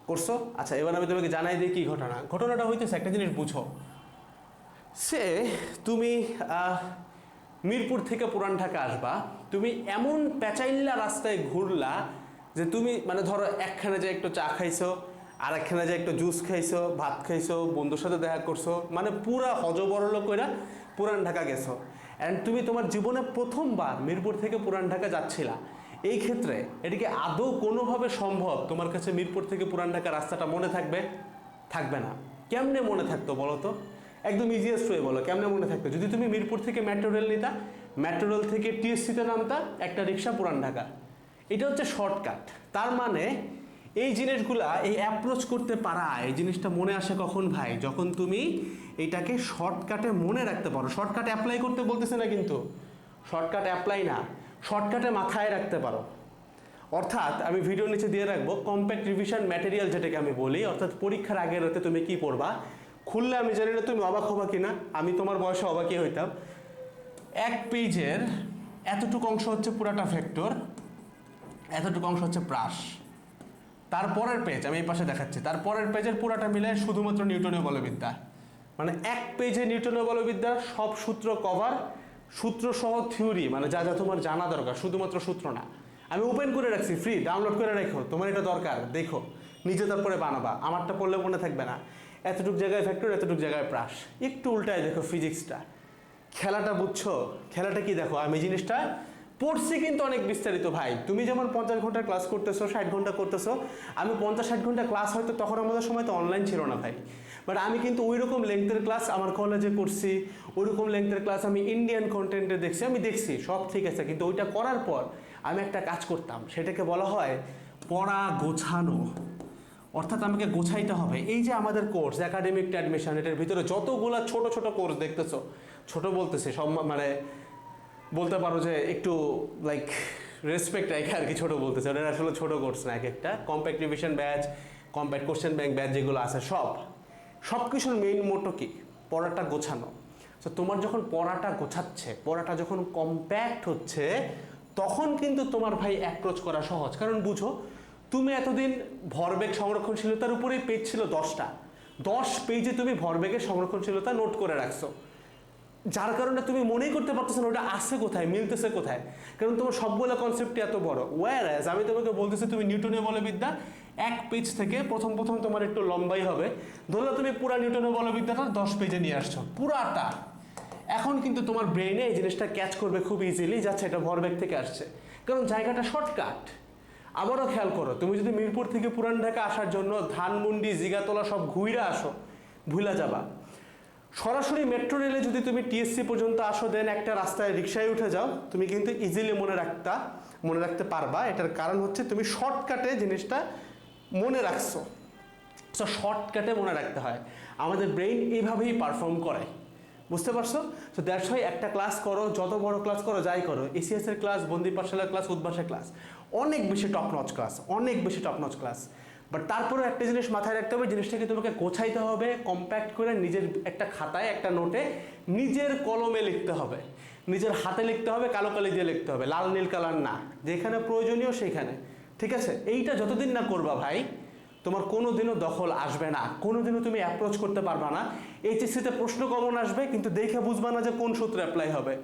করছো। আচ্ছা, এবার আমি তোমাকে জানাই দিই কি ঘটনা। ঘটনাটা হইতেছে, একটা জিনিস বুঝো, তুমি মিরপুর থেকে পুরান ঢাকা আসবা, তুমি এমন প্যাচাইল্লা রাস্তায় ঘুরলা যে তুমি মানে ধরো একখানে যে একটু চা খাইছো, আর একখানে যে একটু জুস খাইছো, ভাত খাইছো, বন্ধুর সাথে দেখা করছো, মানে পুরা হজবরল কইরা পুরান ঢাকা গেছো। অ্যান্ড তুমি তোমার জীবনে প্রথমবার মিরপুর থেকে পুরান ঢাকা যাচ্ছিলা। এই ক্ষেত্রে এটিকে আদৌ কোনোভাবে সম্ভব তোমার কাছে মিরপুর থেকে পুরান ঢাকা রাস্তাটা মনে থাকবে? থাকবে না। কেমনে মনে থাকতো বলো তো? একদম ইজিয়েস্ট ওয়ে বলো, কেমনে মনে থাকতো? যদি তুমি মিরপুর থেকে মেট্রো রেল নিতা, মেট্রো রেল থেকে টিএসসিতে নামতা, একটা রিক্সা পুরান ঢাকা, এটা হচ্ছে শর্টকাট। তার মানে এই জিনিসগুলা, এই অ্যাপ্রোচ করতে পারা, এই জিনিসটা মনে আসে কখন ভাই? যখন তুমি এটাকে শর্টকাটে মনে রাখতে পারো। শর্টকাট অ্যাপ্লাই করতে বলতেছে না কিন্তু, শর্টকাট অ্যাপ্লাই না, শর্টকাটে মাথায় রাখতে পারো। অর্থাৎ আমি ভিডিওর নিচে দিয়ে রাখবো কম্প্যাক্ট রিভিশন ম্যাটেরিয়াল, যেটাকে আমি বলি। অর্থাৎ পরীক্ষার আগের রাতে তুমি কি পড়বা, খুললে আমি জানি না তুমি অবাক হবা কিনা, আমি তোমার বয়সে অবাকই হইতাম। এক পেজের এতটুকু অংশ হচ্ছে পুরাটা ভেক্টর, এতটুকু অংশ হচ্ছে প্রাস। তারপরের পেজ আমি এই পাশে দেখাচ্ছি, তারপরের পেজের পুরাটা মিলে শুধুমাত্র নিউটনীয় বলবিদ্যা। মানে এক পেজে নিউটনীয় বলবিদ্যার সব সূত্র কভার, সূত্র সহ থিওরি, মানে যা যা তোমার জানা দরকার, শুধুমাত্র সূত্র না। আমি ওপেন করে রাখছি, ফ্রি ডাউনলোড করে রাখো, তোমার এটা দরকার দেখো, নিজে তারপরে বানাবা, আমারটা পড়লে মনে থাকবে না। এতটুক জায়গায় ভেক্টর, এতটুক জায়গায় প্রাস। একটু উল্টায় দেখো ফিজিক্সটা, খেলাটা বুঝছো? খেলাটা কি দেখো, আমি জিনিসটা পড়ছি কিন্তু অনেক বিস্তারিত ভাই। তুমি যেমন 50 ঘন্টা ক্লাস করতেছো, 60 ঘন্টা করতেছো, আমি 50-60 ঘন্টা ক্লাস, হয়তো তখন আমাদের সময় তো অনলাইন ছিল না ভাই, বাট আমি কিন্তু ওই রকম লেংথের ক্লাস আমার কলেজে করছি, ওই রকম লেংথের ক্লাস আমি ইন্ডিয়ান কন্টেন্টে দেখছি, আমি দেখছি সব ঠিক আছে। কিন্তু ওইটা করার পর আমি একটা কাজ করতাম, সেটাকে বলা হয় পড়া গোছানো। অর্থাৎ আমাকে গোছাইতে হবে। এই যে আমাদের কোর্স একাডেমিক অ্যাডমিশন, এটার ভিতরে যতগুলা ছোট ছোট কোর্স দেখতেছো, ছোট বলতেছে সব, মানে বলতে পারো যে একটু লাইক রেসপেক্ট রেখে আর কি ছোট বলতেছে, ওটা আসলে ছোট কোর্স না। এক একটা compact revision batch, compact question bank batch যেগুলো আছে, সব কিছুর মেইন মোটো কি? পড়াটা গোছানো। তো তোমার যখন পড়াটা গোছাচ্ছে, পড়াটা যখন কম্প্যাক্ট হচ্ছে, তখন কিন্তু তোমার ভাই অ্যাপ্রোচ করা সহজ। কারণ বুঝো, তুমি এতদিন ভরবেগ সংরক্ষণশীলতার উপরেই পেজ ছিল 10টা, 10 পেজে তুমি ভরবেগের সংরক্ষণশীলতা নোট করে রাখছো, যার কারণে তুমি মনেই করতে পারতেছো না ওটা আসে কোথায়, মিলতেছে কোথায়, কারণ তোমার সবগুলো কনসেপ্টই এত বড়। ওয়ারএজ আমি তোমাকে বলতেছি, তুমি নিউটনীয় বলবিদ্যা এক পেজ থেকে প্রথম তোমার একটু লম্বাই হবে, ধরলে তুমি পুরা নিউটনীয় বলবিদ্যাটা 10 পেজে নিয়ে আসছো পুরাটা। এখন কিন্তু তোমার ব্রেইনে এই জিনিসটা ক্যাচ করবে খুব ইজিলি, যাচ্ছে এটা ভরবেগ থেকে আসছে, কারণ জায়গাটা শর্টকাট। আবারও খেয়াল করো, তুমি যদি মিরপুর থেকে পুরান ঢাকা আসার জন্য ধানমন্ডি, জিগাতলা সব ঘুইরা আসো, ভুলা যাবা। সরাসরি মেট্রো রেলে যদি তুমি টিএসসি পর্যন্ত আসো, দেন একটা রাস্তায় রিক্সায় উঠে যাও, তুমি কিন্তু ইজিলি মনে রাখতে পারবা। এটার কারণ হচ্ছে তুমি শর্টকাটে জিনিসটা মনে রাখছো। সো শর্টকাটে মনে রাখতে হয়, আমাদের ব্রেইন এইভাবেই পারফর্ম করে। বুঝতে পারছো? তো দ্যাটস ওয়াই একটা ক্লাস করো, যত বড় ক্লাস করো, যাই করো, এসিএস এর ক্লাস, বন্দি পাঠশালার ক্লাস, উদ্ভাসের ক্লাস অনেক বেশি টপ নচ ক্লাস, অনেক বেশি টপ নচ ক্লাস। বাট তারপরে একটা জিনিস মাথায় রাখতে হবে, জিনিসটাকে তোমাকে গোছাইতে হবে, কম্প্যাক্ট করে নিজের একটা খাতায়, একটা নোটে, নিজের কলমে লিখতে হবে, নিজের হাতে লিখতে হবে, কালো কালি দিয়ে লিখতে হবে, লাল নীল কালার না, যেখানে প্রয়োজনীয় সেইখানে। ঠিক আছে? এইটা যতদিন না করবা ভাই, তোমার কোনো দিনও দখল আসবে না, কোনো দিনও তুমি অ্যাপ্রোচ করতে পারবা না। এইচএসসিতে প্রশ্ন কমন আসবে, কিন্তু দেখে বুঝবা না যে কোন সূত্রে অ্যাপ্লাই হবে।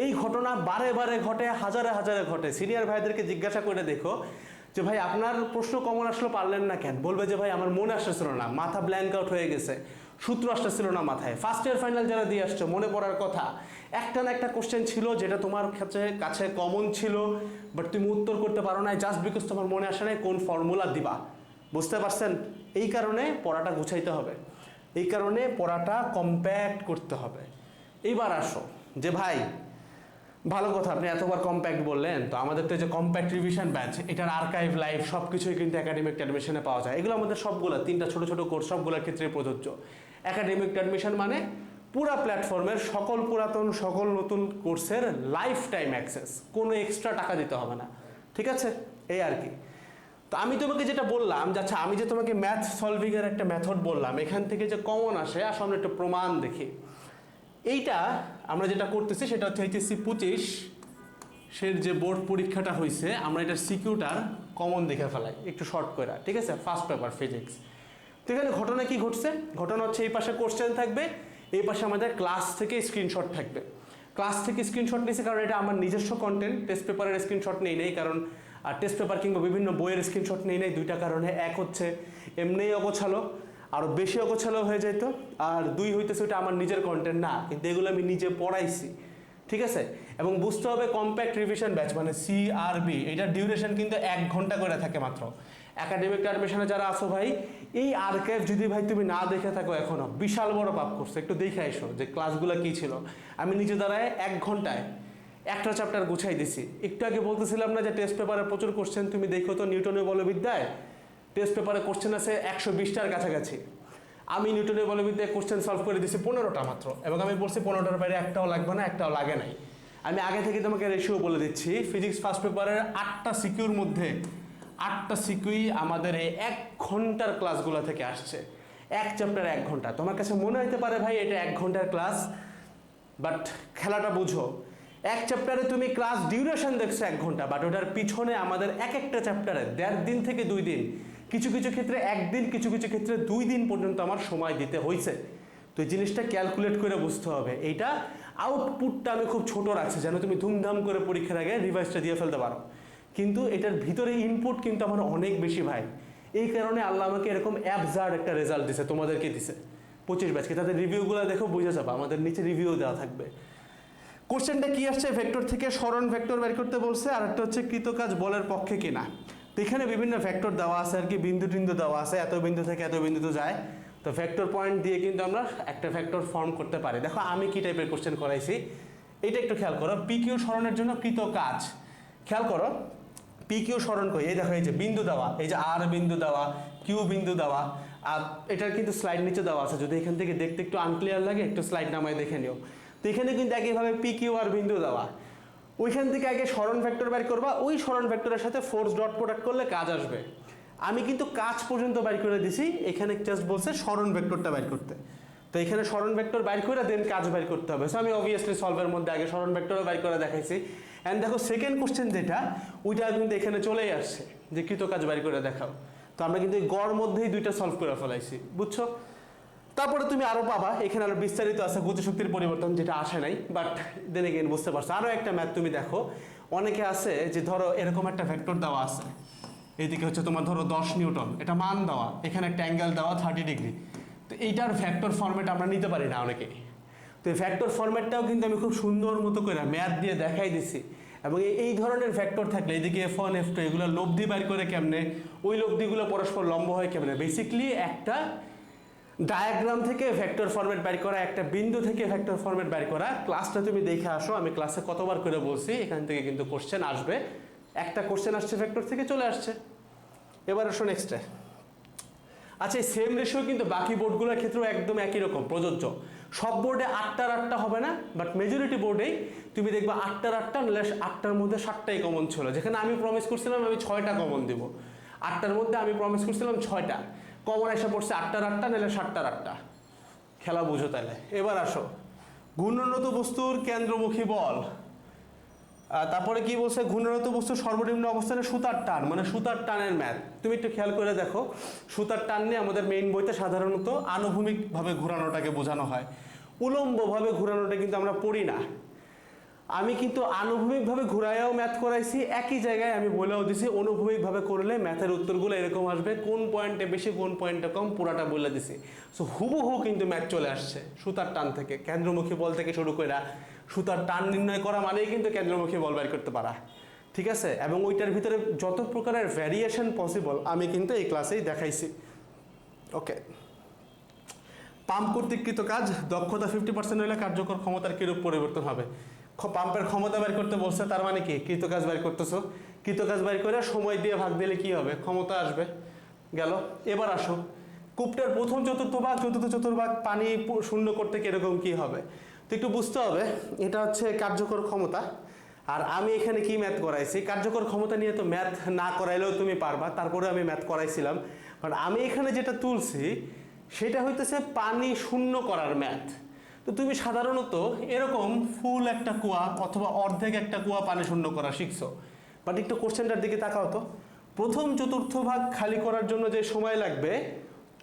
এই ঘটনা বারে বারে ঘটে, হাজারে হাজারে ঘটে। সিনিয়র ভাইদেরকে জিজ্ঞাসা করে দেখো যে ভাই আপনার প্রশ্ন কমন আসলো, পারলেন না কেন? বলবে যে ভাই আমার মনে আসতেছিল না, মাথা ব্ল্যাঙ্ক আউট হয়ে গেছে, সূত্র আসতেছিল না মাথায়। ফার্স্ট ইয়ার ফাইনাল যারা দিয়ে আসছো, মনে পড়ার কথা, একটা না একটা কোশ্চেন ছিল যেটা তোমার কাছে কমন ছিল, বাট তুমি উত্তর করতে পারো না, জাস্ট বিকজ তোমার মনে আসে নাই কোন ফর্মুলা দিবা। বুঝতে পারছেন? এই কারণে পড়াটা গুছাইতে হবে, এই কারণে পড়াটা কম্প্যাক্ট করতে হবে। এইবার আসো যে ভাই ভালো কথা, আপনি এতবার কম্প্যাক্ট বললেন, তো আমাদের তো যে কম্প্যাক্ট রিভিশন ব্যাচ, এটার আর্কাইভ লাইভ সব কিছুই কিন্তু একাডেমিক অ্যাডমিশনে পাওয়া যায়। এগুলো আমাদের সবগুলো 3টা ছোট ছোট কোর্স, সবগুলোর ক্ষেত্রে প্রযোজ্য। একাডেমিক অ্যাডমিশন মানে পুরা প্ল্যাটফর্মের সকল পুরাতন, সকল নতুন কোর্সের লাইফ টাইম অ্যাক্সেস, কোনো এক্সট্রা টাকা দিতে হবে না। ঠিক আছে? এই আর কি। তো আমি তোমাকে যেটা বললাম যে আচ্ছা, আমি যে তোমাকে ম্যাথ সলভিংয়ের একটা মেথড বললাম, এখান থেকে যে কমন আসে, আসলে আমরা একটা প্রমাণ দেখি। এইটা আমরা যেটা করতেছি সেটা হচ্ছে এইচএসসি 25 সের যে বোর্ড পরীক্ষাটা হয়েছে, আমরা এটা সিকিউটার কমন দেখে ফেলাই একটু শর্ট করে। ঠিক আছে? First paper physics. তো এখানে ঘটনা কি ঘটছে? ঘটনা হচ্ছে এই পাশে কোশ্চেন থাকবে, এই পাশে আমাদের ক্লাস থেকে স্ক্রিনশট থাকবে। ক্লাস থেকে স্ক্রিনশট নিয়েছে কারণ এটা আমার নিজস্ব কন্টেন্ট, টেস্ট পেপারের স্ক্রিনশট নেই কারণ টেস্ট পেপার কিংবা বিভিন্ন বইয়ের স্ক্রিনশট নেই, দুইটা কারণে। এক হচ্ছে এমনিই অগোছালো, আরও বেশি অগোছালো হয়ে যেত, আর দুই হইতেছে ওইটা আমার নিজের কন্টেন্ট না, কিন্তু এগুলো আমি নিজে পড়াইছি। ঠিক আছে? এবং বুঝতে হবে কম্প্যাক্ট রিভিশন ব্যাচ মানে সিআরবি, এটার ডিউরেশন কিন্তু 1 ঘন্টা করে থাকে মাত্র। একাডেমিক অ্যাডমিশনে যারা আসো ভাই, এই আর্কাইভ যদি ভাই তুমি না দেখে থাকো এখনো, বিশাল বড় পাপ করছো। একটু দেখে এসো যে ক্লাসগুলো কি ছিল। আমি নিজে দ্বারায় 1 ঘন্টায় একটা চ্যাপ্টার গুছাই দিছি। একটু আগে বলতেছিলাম না যে টেস্ট পেপারে প্রচুর কোশ্চেন, তুমি দেখো তো নিউটনের বলবিদ্যায় টেস্ট পেপারে কোশ্চেন আছে 120টার কাছাকাছি। আমি নিউটনের বলবিদ্যায় কোশ্চেন সলভ করে দিছি 15টা মাত্র, এবং আমি বলছি 15টার বাইরে একটাও লাগবে না, একটাও লাগে নাই। আমি আগে থেকে তোমাকে রেশিও বলে দিচ্ছি, ফিজিক্স ফার্স্ট পেপারের 8টা সিকিউর মধ্যে 8টা সিকিউই আমাদের এই 1 ঘন্টার ক্লাসগুলো থেকে আসছে। এক চ্যাপ্টার 1 ঘন্টা। তোমার কাছে মনে হতে পারে ভাই এটা 1 ঘন্টার ক্লাস, বাট খেলাটা বুঝো। এক চ্যাপ্টারে তুমি ক্লাস ডিউরেশন দেখছো 1 ঘন্টা, বাট ওটার পিছনে আমাদের এক একটা চ্যাপ্টারে 1.5 দিন থেকে 2 দিন, কিছু কিছু ক্ষেত্রে 1 দিন, কিছু কিছু ক্ষেত্রে 2 দিন পর্যন্ত আমার সময় দিতে হয়েছে। তো এই জিনিসটা ক্যালকুলেট করে বুঝতে হবে। এইটা আউটপুটটা আমি খুব ছোট রাখছি যেন তুমি ধুমধাম করে পরীক্ষার আগে রিভাইজটা দিয়ে ফেলতে পারো, কিন্তু এটার ভিতরে ইনপুট কিন্তু আমার অনেক বেশি ভাই। এই কারণে আল্লাহ আমাকে এরকম অ্যাবসার্ড একটা রেজাল্ট দিছে, তোমাদেরকে দিছে 25 ব্যাচকে। তাদের রিভিউগুলো দেখো, বুঝে যাবে, আমাদের নিচে রিভিউ দেওয়া থাকবে। কোশ্চেনটা কি আসছে? ভেক্টর থেকে সরণ ভেক্টর বের করতে বলছে, আর একটা হচ্ছে কৃতকাজ বলের পক্ষে কিনা। তো এখানে বিভিন্ন ভেক্টর দেওয়া আছে আর কি, বিন্দু টিন্দু দেওয়া আছে, এত বিন্দু থেকে এত বিন্দুতে যায়। তো ভেক্টর পয়েন্ট দিয়ে কিন্তু আমরা একটা ভেক্টর ফর্ম করতে পারি। দেখো আমি কি টাইপের কোশ্চেন করাইছি, এটা একটু খেয়াল করো। পি কিউ সরণের জন্য কৃতকাজ, খেয়াল করো পি কিউ সরণ করি। এই দেখো, এই যে বিন্দু দেওয়া, এই যে আর বিন্দু দেওয়া, কিউ বিন্দু দেওয়া, আর এটার কিন্তু স্লাইড নিচে দেওয়া আছে। যদি এখান থেকে দেখতে একটু আনক্লিয়ার লাগে, একটু স্লাইড নামায় দেখে নিও। তো এখানে কিন্তু একইভাবে পি কিউ আর বিন্দু দেওয়া, ওইখান থেকে আগে সরণ ভেক্টর বের করবা, ওই সরণ ভেক্টরের সাথে ফোর্স ডট প্রোডাক্ট করলে কাজ আসবে। আমি কিন্তু কাজ পর্যন্ত বের করে দিছি, এখানে জাস্ট বলছে সরণ ভেক্টরটা বের করতে। তো এখানে সরণ ভেক্টর বের করে দেন কাজ বের করতে হবে। সো আমি অবভিয়াসলি সলভের মধ্যে আগে সরণ ভেক্টরও বের করে দেখাইছি। অ্যান্ড দেখো সেকেন্ড কোশ্চেন যেটা, ওইটা কিন্তু এখানে চলেই আসছে যে কৃতকাজ বের করে দেখাও। তো আমরা কিন্তু এই গড় মধ্যেই দুইটা সলভ করে ফেলাইছি, বুঝছো? তারপরে তুমি আরো পাবা, এখানে আরো বিস্তারিত আছে গতিশক্তির পরিবর্তন, যেটা আসে নাই, বাট দেন এগেইন বুঝতে পারছো। আরো একটা ম্যাথ তুমি দেখো, অনেকে আছে যে ধরো এরকম একটা ভেক্টর দেওয়া আছে, এইদিকে হচ্ছে তোমার ধরো 10 নিউটন, এটা মান দেওয়া, এখানে একটা অ্যাঙ্গেল দেওয়া 30 ডিগ্রি। তো এইটার ভেক্টর ফরম্যাট আমরা নিতে পারি না অনেকে। তো এই ভেক্টর ফরম্যাটটাও কিন্তু আমি খুব সুন্দর মতো করে ম্যাথ দিয়ে দেখাই দিছি। এবং এই ধরনের ভেক্টর থাকলে এদিকে F1 F2 এগুলো লব্ধি বাইর করে কেমনে, ওই লব্ধিগুলো পরস্পর লম্ব হয় কেমনে, বেসিক্যালি একটা ডায়াগ্রাম থেকে ভেক্টর ফরম্যাট বের করা, একটা বিন্দু থেকে ভেক্টর ফরম্যাট বের করা। ক্লাসটা তুমি দেখে আসো, আমি ক্লাসে কতবার করে বলছি, এখান থেকে কিন্তু কোশ্চেন আসবে। একটা কোশ্চেন আসছে ভেক্টর থেকে, চলে আসছে। এবার আসো নেক্সটে। আচ্ছা, এই সেম রেশিও কিন্তু বাকি বোর্ডগুলোর ক্ষেত্রেও একদম একই রকম প্রযোজ্য। সব বোর্ডে 8টার 8টা হবে না, বাট মেজরিটি বোর্ডেই তুমি দেখবা 8টার 8টা নাহলে 8টার মধ্যে 7টাই কমন ছিল, যেখানে আমি প্রমিস করছিলাম আমি 6টা কমন দিব। 8টার মধ্যে আমি প্রমিস করছিলাম 6টা, কমন এসে পড়ছে 8টার 8টা নাহলে 7টার 8টা। খেলা বুঝো তাহলে। এবার আসো ঘূর্ণনত বস্তুর কেন্দ্রমুখী বল। তারপরে কি বলছে, ঘূর্ণনত বস্তুর সর্বনিম্ন অবস্থানে সুতার টান, মানে সুতার টানের ম্যাথ। তুমি একটু খেয়াল করে দেখো, সুতার টান নিয়ে আমাদের মেইন বইতে সাধারণত আনুভূমিকভাবে ঘোরানোটাকে বোঝানো হয়, উলম্বভাবে ঘোরানোটা কিন্তু আমরা পড়ি না। আমি কিন্তু আনুভূমিকভাবে ঘুরাইয়াও ম্যাথ করাইছি, একই জায়গায় আমি বলেও দিছি অনুভূমিকভাবে করলে ম্যাথের উত্তরগুলো এরকম আসবে, কোন পয়েন্টে বেশি কোন পয়েন্টে কম পুরাটা বলে দিছি। সো হুবহু কিন্তু ম্যাথ চলে আসছে সুতার টান থেকে, কেন্দ্রমুখী বল থেকে শুরু করে সুতার টান নির্ণয় করা মানেই কিন্তু কেন্দ্রমুখী বল বের করতে পারা, ঠিক আছে। এবং ওইটার ভিতরে যত প্রকারের ভ্যারিয়েশন পসিবল আমি কিন্তু এই ক্লাসেই দেখাইছি। ওকে, পাম্প কর্তৃক কৃত কাজ দক্ষতা 50% হলে কার্যকর ক্ষমতার কিরূপ পরিবর্তন হবে। পাম্পের ক্ষমতা বের করতে বলছে, তার মানে কি কৃত কাজ বের করতেছো, কৃত কাজ বের করে সময় দিয়ে ভাগ দিলে কি হবে, ক্ষমতা আসবে। গেল। এবার আসো কূপটার প্রথম চতুর্থভাগ চতুর্থ চতুর্ভাগ পানি শূন্য করতে কিরকম কি হবে। তো একটু বুঝতে হবে, এটা হচ্ছে কার্যকর ক্ষমতা, আর আমি এখানে কি ম্যাথ করাইছি। কার্যকর ক্ষমতা নিয়ে তো ম্যাথ না করাইলেও তুমি পারবা, তারপরে আমি ম্যাথ করাইছিলাম, কারণ আমি এখানে যেটা তুলছি সেটা হইতেছে পানি শূন্য করার ম্যাথ। তো তুমি সাধারণত এরকম ফুল একটা কুয়া অথবা অর্ধেক একটা কুয়া পানি শূন্য করা শিখছো, বাট একটু কোশ্চেনটার দিকে তাকাও তো, প্রথম চতুর্থ ভাগ খালি করার জন্য যে সময় লাগবে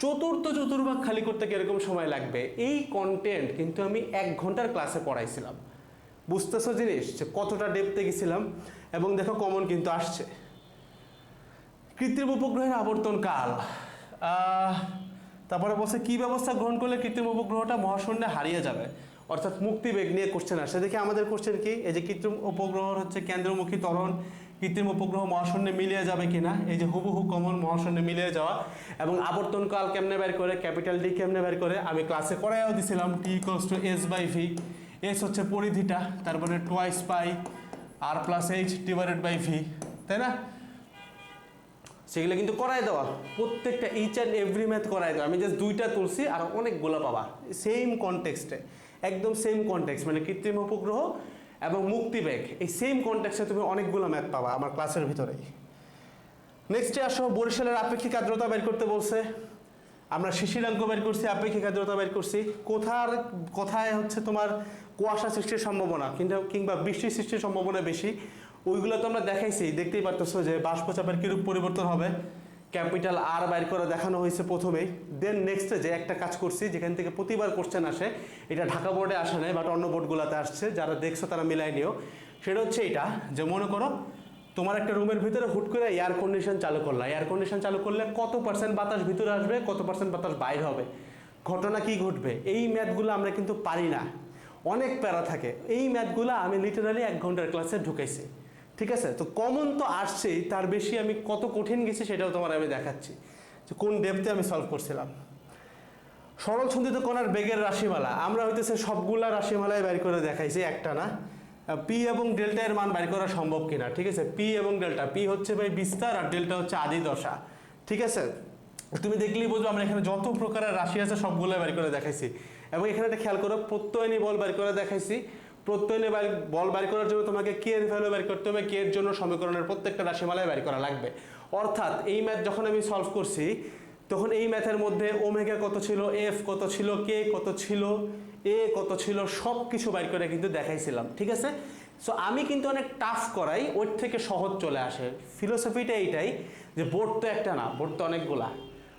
চতুর্থ চতুর্ভাগ খালি করতে কিরকম সময় লাগবে, এই কন্টেন্ট কিন্তু আমি 1 ঘন্টার ক্লাসে পড়াইছিলাম। বুঝতেছো জিনিস যে কতটা ডেপথে গেছিলাম। এবং দেখো কমন কিন্তু আসছে। কৃত্রিম উপগ্রহের আবর্তন কাল, তারপরে বলছে কি ব্যবস্থা গ্রহণ করলে কৃত্রিম উপগ্রহটা মহাশূন্যে হারিয়ে যাবে, অর্থাৎ মুক্তিবেগ নিয়ে কোশ্চেন আসে। দেখি আমাদের কোশ্চেন কি, এই যে কৃত্রিম উপগ্রহর হচ্ছে কেন্দ্রমুখী ত্বরণ, কৃত্রিম উপগ্রহ মহাশূন্যে মিলিয়ে যাবে কিনা, এই যে হুবহু কমন মহাশূন্যে মিলিয়ে যাওয়া। এবং আবর্তন কাল কেমনে বের করে, ক্যাপিটাল ডি কেমনে বের করে আমি ক্লাসে করাইও দিছিলাম, T equals to S by V, S হচ্ছে পরিধিটা, তারপরে twice pi R plus H divided by V, তাই না। সেগুলো কিন্তু করাই দেওয়া, প্রত্যেকটা ইচ অ্যান্ড এভরি ম্যাথ করাই দেওয়া। আমি জাস্ট 2টা তুলছি আর অনেকগুলো পাবা সেম কনটেক্সটে, একদম সেম কনটেক্সট, মানে কৃত্রিম উপগ্রহ এবং মুক্তিবেগ, এই সেম কনটেক্সটে তুমি অনেকগুলো ম্যাথ পাবা আমার ক্লাসের ভিতরেই। নেক্সটে আসো, বরিশালের আপেক্ষিক আর্দ্রতা বের করতে বলছে। আমরা শিশিরাঙ্ক বের করছি, আপেক্ষিক আর্দ্রতা বের করছি। কোথায় হচ্ছে তোমার কুয়াশা সৃষ্টির সম্ভাবনা কিংবা বৃষ্টি সৃষ্টির সম্ভাবনা বেশি, ওইগুলো তো আমরা দেখাইছি, দেখতেই পারতেছো যে বাষ্পচাপের কিরূপ পরিবর্তন হবে, ক্যাপিটাল আর বাইর করে দেখানো হয়েছে প্রথমেই। দেন নেক্সটে যে একটা কাজ করছি, যেখান থেকে প্রতিবার কোশ্চেন আসে, এটা ঢাকা বোর্ডে আসে নাই বাট অন্য বোর্ডগুলোতে আসছে, যারা দেখছো তারা মিলাই নিও। সেটা হচ্ছে এটা, যে মনে করো তোমার একটা রুমের ভিতরে হুট করে এয়ার কন্ডিশন চালু করলা, এয়ার কন্ডিশন চালু করলে কত পার্সেন্ট বাতাস ভিতরে আসবে, কত পার্সেন্ট বাতাস বাইর হবে, ঘটনা কি ঘটবে, এই ম্যাথগুলো আমরা কিন্তু পারি না, অনেক প্যারা থাকে। এই ম্যাথগুলো আমি লিটারালি 1 ঘন্টার ক্লাসে ঢুকাইছি, ঠিক আছে। তো কমন তো আসছেই, তার বেশি আমি কত কঠিন গেছি সেটাও তোমার আমি দেখাচ্ছি, যে কোন ডেপথে আমি সলভ করছিলাম। সরল ছন্দিত কণার বেগের রাশিমালা, আমরা হইতেছে সবগুলা রাশিমালায় বের করে দেখাইছি, একটা না। পি এবং ডেল্টা এর মান বের করা সম্ভব কিনা, ঠিক আছে। পি এবং ডেল্টা, পি হচ্ছে ভাই বিস্তার আর ডেল্টা হচ্ছে আদি দশা, ঠিক আছে। তুমি দেখলেই বুঝবো আমরা এখানে যত প্রকারের রাশি আছে সবগুলো বের করে দেখাইছি। এবং এখানে একটা খেয়াল করো, প্রত্যয়নী বল বের করে দেখাইছি। প্রত্যয়নী বল বের করার জন্য তোমাকে কে এর ভ্যালু বের করতে হবে, কে এর জন্য সমীকরণের প্রত্যেকটা রাশিমালায় বের করা লাগবে। অর্থাৎ এই ম্যাথ যখন আমি সলভ করছি তখন এই ম্যাথের মধ্যে ওমেগা কত ছিল, এফ কত ছিল, কে কত ছিল, এ কত ছিল, সব কিছু বের করে কিন্তু দেখাইছিলাম, ঠিক আছে। সো আমি কিন্তু অনেক টাফ করাই, ওর থেকে সহজ চলে আসে। ফিলোসফিটা এইটাই যে বোর্ড তো একটা না, বোর্ড তো অনেকগুলা।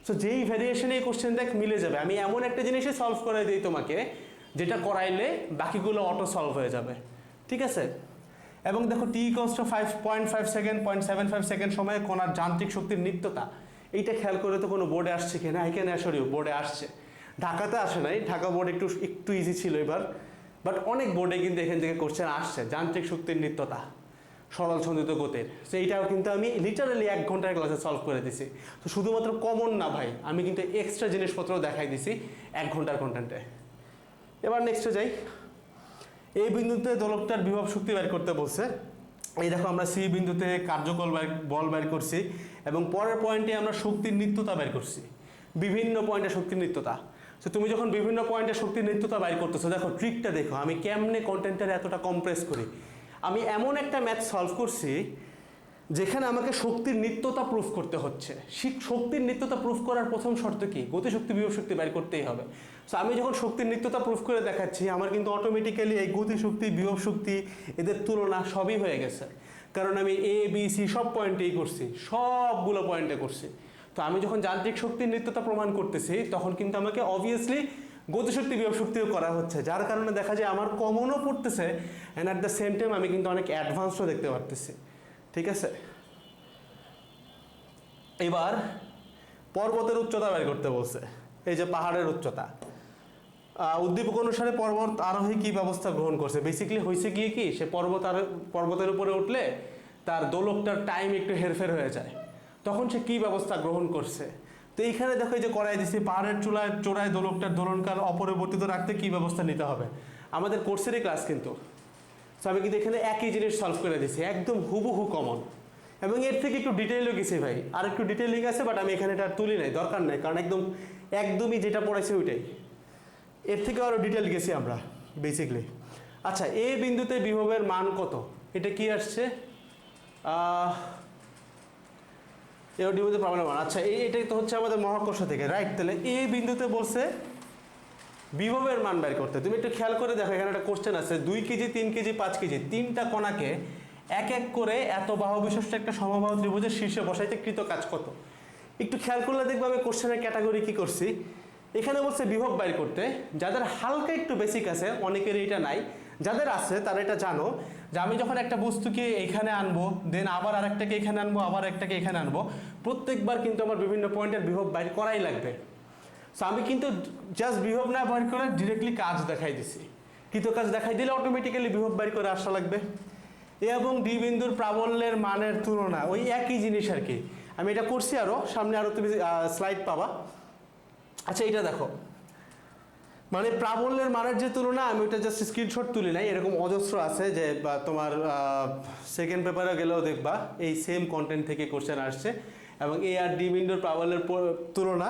সো যেই ভ্যারিয়েশনে এই কোশ্চেন দেখ মিলে যাবে, আমি এমন একটা জিনিসই সলভ করাই দিই তোমাকে যেটা করাইলে বাকিগুলো অটো সলভ হয়ে যাবে, ঠিক আছে। এবং দেখো টি ইকুয়ালস টু 5.5 সেকেন্ড 0.75 সেকেন্ড সময়ে কণার যান্ত্রিক শক্তির নিত্যতা, এইটা খেয়াল করে তো কোনো বোর্ডে আসছে কিনা, আই ক্যান অ্যাসিওর ইউ বোর্ডে আসছে। ঢাকাতে আসে নাই, ঢাকা বোর্ড একটু ইজি ছিল এবার, বাট অনেক বোর্ডে কিন্তু এখান থেকে কোশ্চেন আসছে, যান্ত্রিক শক্তির নিত্যতা, সরল ছন্দিত গতির। সেইটাও কিন্তু আমি লিটারালি 1 ঘন্টার ক্লাসে সলভ করে দিছি। তো শুধুমাত্র কমন না ভাই, আমি কিন্তু এক্সট্রা জিনিসপত্র দেখাই দিছি 1 ঘন্টার কন্টেন্টে। এবার নেক্সটে যাই। এই বিন্দুতে দোলকটার বিভব শক্তি বের করতে বলছে। এই দেখো আমরা সি বিন্দুতে কার্যকর বল বের করছি এবং পরের পয়েন্টে আমরা শক্তির নিত্যতা বের করছি, বিভিন্ন পয়েন্টে শক্তির নিত্যতা। তো তুমি যখন বিভিন্ন পয়েন্টে শক্তির নিত্যতা বাইর করতেছো, দেখো ট্রিকটা দেখো আমি কেমনে কন্টেন্টের এতটা কম্প্রেস করি। আমি এমন একটা ম্যাথ সলভ করছি যেখানে আমাকে শক্তির নিত্যতা প্রুফ করতে হচ্ছে। শক্তির নিত্যতা প্রুফ করার প্রথম শর্ত কি? গতিশক্তি বিভব শক্তি বের করতেই হবে। সো আমি যখন শক্তির নিত্যতা প্রুফ করে দেখাচ্ছি, আমার কিন্তু অটোমেটিক্যালি এই গতিশক্তি বিভব শক্তি এদের তুলনা সবই হয়ে গেছে, কারণ আমি এ বি সি সব পয়েন্টেই করছি, সবগুলো পয়েন্টে করছি। তো আমি যখন যান্ত্রিক শক্তির নিত্যতা প্রমাণ করতেছি তখন কিন্তু আমাকে অবভিয়াসলি গতিশক্তি বিভব শক্তিও করা হচ্ছে, যার কারণে দেখা যায় আমার কমনও পড়তেছে and at the same time আমি কিন্তু অনেক অ্যাডভান্সও দেখতে পারতেছি। ঠিক আছে, এবার পর্বতের উচ্চতা বের করতে বলছে। এই যে পাহাড়ের উচ্চতা, উদ্দীপক অনুসারে পর্বত আরোহী কি ব্যবস্থা গ্রহণ করছে? বেসিক্যালি হয়েছে গিয়ে কি, সে পর্বতের উপরে উঠলে তার দোলকটার টাইম একটু হেরফের হয়ে যায়, তখন সে কি ব্যবস্থা গ্রহণ করছে। তো এইখানে দেখো এই যে করাই দিছি, পাহাড়ের চূড়ায় দোলকটার দোলনকাল অপরিবর্তিত রাখতে কি ব্যবস্থা নিতে হবে, আমাদের কোর্সেরই ক্লাস কিন্তু। তো আমি কিন্তু এখানে একই জিনিস সলভ করে দিছি, একদম হুবহু কমন, এবং এর থেকে একটু ডিটেইলও গেছি ভাই, আর একটু ডিটেইলিং আছে, বাট আমি এখানে এটা তুলি নাই, দরকার নাই, কারণ একদমই যেটা পড়াইছে ওইটাই। এর থেকে আরও ডিটেল গেছি আমরা বেসিকলি। আচ্ছা, এ বিন্দুতে বিভবের মান কত? এটা কি আসছে? বিন্দুতে প্রবলেম মান। আচ্ছা, এটাই তো হচ্ছে আমাদের মহাকর্ষ থেকে, রাইট? তাহলে এ বিন্দুতে বলছে বিভবের মান বের করতে। তুমি একটু খেয়াল করে দেখো, এখানে একটা কোশ্চেন আছে, 2 কেজি 3 কেজি 5 কেজি তিনটা কণাকে এক এক করে এত বাহু বিশিষ্ট একটা সমবাহু ত্রিভুজের শীর্ষে বসাইতে কৃত কাজ কত? একটু খেয়াল করলে দেখবো আমি কোশ্চেনের ক্যাটাগরি কি করছি। এখানে বলছে বিভব বাইর করতে, যাদের হালকা একটু বেসিক আছে, অনেকের এটা নাই, যাদের আছে তারা এটা জানো যে আমি যখন একটা বস্তুকে এখানে আনবো, দেন আবার আরেকটাকে এখানে আনবো, আবার একটাকে এখানে আনবো, প্রত্যেকবার কিন্তু আমার বিভিন্ন পয়েন্টের বিভব বাইর করাই লাগবে। সো আমি কিন্তু জাস্ট বিভব না বাইর করে ডিরেক্টলি কাজ দেখাই দিছি, কৃত কাজ দেখাই দিলে অটোমেটিক্যালি বিভব বাইর করে আসা লাগবে। এ এবং ডি বিন্দুর প্রাবল্যের মানের তুলনা, ওই একই জিনিস আর কি, আমি এটা করছি, আরও সামনে আরও তুমি স্লাইড পাবা। আচ্ছা, এটা দেখো, মানে প্রাবল্যের মানের যে তুলনা, আমি ওইটা জাস্ট স্ক্রিনশট তুলি নাই, এরকম অজস্র আছে, যে তোমার সেকেন্ড পেপারে গেলেও দেখবা এই সেম কন্টেন্ট থেকে কোশ্চেন আসছে। এবং এ আর ডি বিন্দুর প্রাবল্যের তুলনা,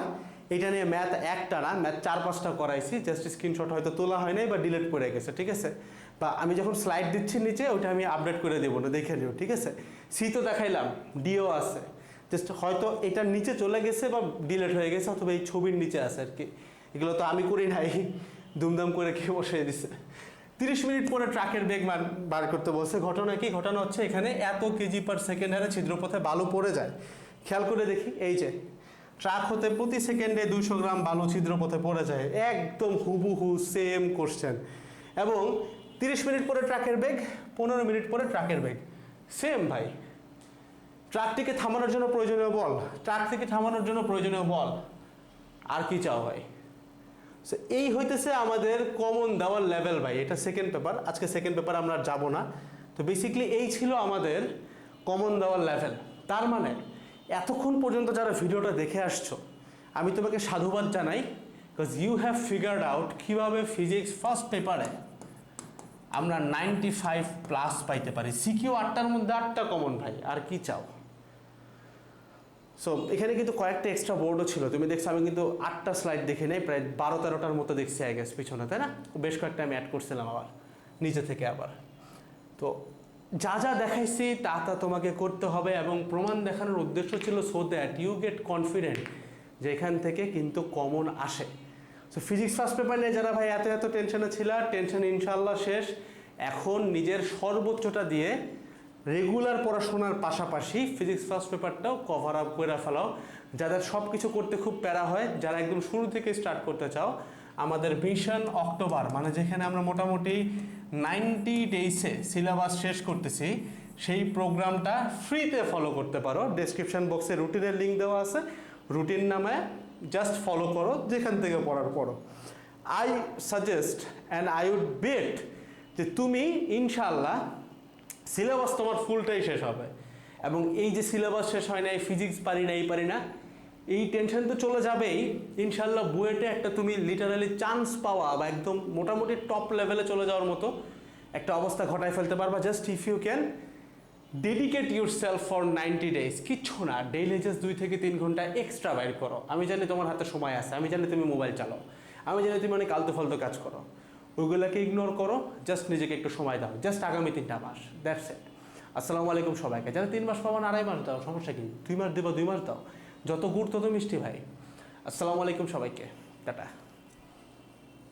এটা নিয়ে ম্যাথ একটা না, ম্যাথ 4-5টা করাইছি, জাস্ট স্ক্রিনশট হয়তো তোলা হয় নাই বা ডিলিট করে গেছে। ঠিক আছে, বা আমি যখন স্লাইড দিচ্ছি নিচে, ওইটা আমি আপডেট করে দেবো না, দেখে নিও। ঠিক আছে, সি তো দেখাইলাম, ডিও আছে, জাস্ট হয়তো এটার নিচে চলে গেছে বা ডিলিট হয়ে গেছে, অথবা এই ছবির নিচে আছে আর কি। এগুলো তো আমি করি নাই, দুমদাম করে কে বসিয়ে দিছে। 30 মিনিট পরে ট্রাকের বেগ বার করতে বলছে। ঘটনা কি? ঘটনা হচ্ছে এখানে এত কেজি পার সেকেন্ড হারে ছিদ্রপথে বালু পড়ে যায়। খেয়াল করে দেখি, এই যে ট্রাক হতে প্রতি সেকেন্ডে 200 গ্রাম বালু ছিদ্রপথে পড়ে যায়, একদম হুবহু সেম কোশ্চেন। এবং 30 মিনিট পরে ট্রাকের বেগ, 15 মিনিট পরে ট্রাকের বেগ সেম ভাই। ট্রাকটিকে থামানোর জন্য প্রয়োজনীয় বল, ট্রাক থেকে থামানোর জন্য প্রয়োজনীয় বল, আর কি চাও ভাই? সো এই হইতেছে আমাদের কমন দেওয়ার লেভেল ভাই। এটা সেকেন্ড পেপার, আজকে সেকেন্ড পেপার আমরা যাব না। তো বেসিক্যালি এই ছিল আমাদের কমন দেওয়ার লেভেল। তার মানে এতক্ষণ পর্যন্ত যারা ভিডিওটা দেখে আসছো, আমি তোমাকে সাধুবাদ জানাই, because you have figured out কীভাবে ফিজিক্স ফার্স্ট পেপারে আমরা 95+ পাইতে পারি। সিকিউ 8টার মধ্যে 8টা কমন ভাই, আর কি চাও? সো এখানে কিন্তু কয়েকটা এক্সট্রা বোর্ডও ছিল, তুমি দেখছো আমি কিন্তু 8টা স্লাইড দেখে নেই, প্রায় 12-13টার মতো দেখছি আই গেস পিছনে, তাই না? বেশ কয়েকটা আমি অ্যাড করছিলাম আবার নিচে থেকে আবার। তো যা যা দেখাইছি তা তোমাকে করতে হবে, এবং প্রমাণ দেখানোর উদ্দেশ্য ছিল so that you get confident যে এখান থেকে কিন্তু কমন আসে। সো ফিজিক্স ফার্স্ট পেপার নিয়ে যারা ভাই এত টেনশনে ছিল, টেনশন ইনশাল্লাহ শেষ। এখন নিজের সর্বোচ্চটা দিয়ে রেগুলার পড়াশোনার পাশাপাশি ফিজিক্স ফার্স্ট পেপারটাও কভার আপ করে ফেলাও। যাদের সব কিছু করতে খুব প্যারা হয়, যারা একদম শুরু থেকে স্টার্ট করতে চাও, আমাদের মিশন অক্টোবর, মানে যেখানে আমরা মোটামুটি 90 ডেইসে সিলেবাস শেষ করতেছি, সেই প্রোগ্রামটা ফ্রিতে ফলো করতে পারো। ডেসক্রিপশন বক্সে রুটিনের লিঙ্ক দেওয়া আছে, রুটিন নামে জাস্ট ফলো করো, যেখান থেকে পড়ার পড়ো। I suggest and I would bet যে তুমি ইনশাল্লাহ সিলেবাস তোমার ফুলটাই শেষ হবে। এবং এই যে সিলেবাস শেষ হয় না, এই ফিজিক্স পারি না, এই পারি না, এই টেনশন তো চলে যাবেই। ইনশাল্লাহ বুয়েটে একটা তুমি লিটারালি চান্স পাওয়া বা একদম মোটামুটি টপ লেভেলে চলে যাওয়ার মতো একটা অবস্থা ঘটায় ফেলতে পারবা, just if you can dedicate yourself for 90 days. কিচ্ছু না, ডেইলি জাস্ট 2 থেকে 3 ঘন্টা এক্সট্রা বাইর করো। আমি জানি তোমার হাতে সময় আছে, আমি জানি তুমি মোবাইল চালাও, আমি জানি তুমি অনেক আলতু ফালতু কাজ করো, ওইগুলোকে ইগনোর করো, জাস্ট নিজেকে একটু সময় দাও, জাস্ট আগামী 3টা মাস, দ্যাটস ইট। আসসালামু আলাইকুম সবাইকে। যারা 3 মাস পাবো না 2.5 মাস দাও, সমস্যা কি? 2 মাস দেবো 2 মাস দাও, যত গুড় তত মিষ্টি ভাই। আসসালামু আলাইকুম সবাইকে, টাটা।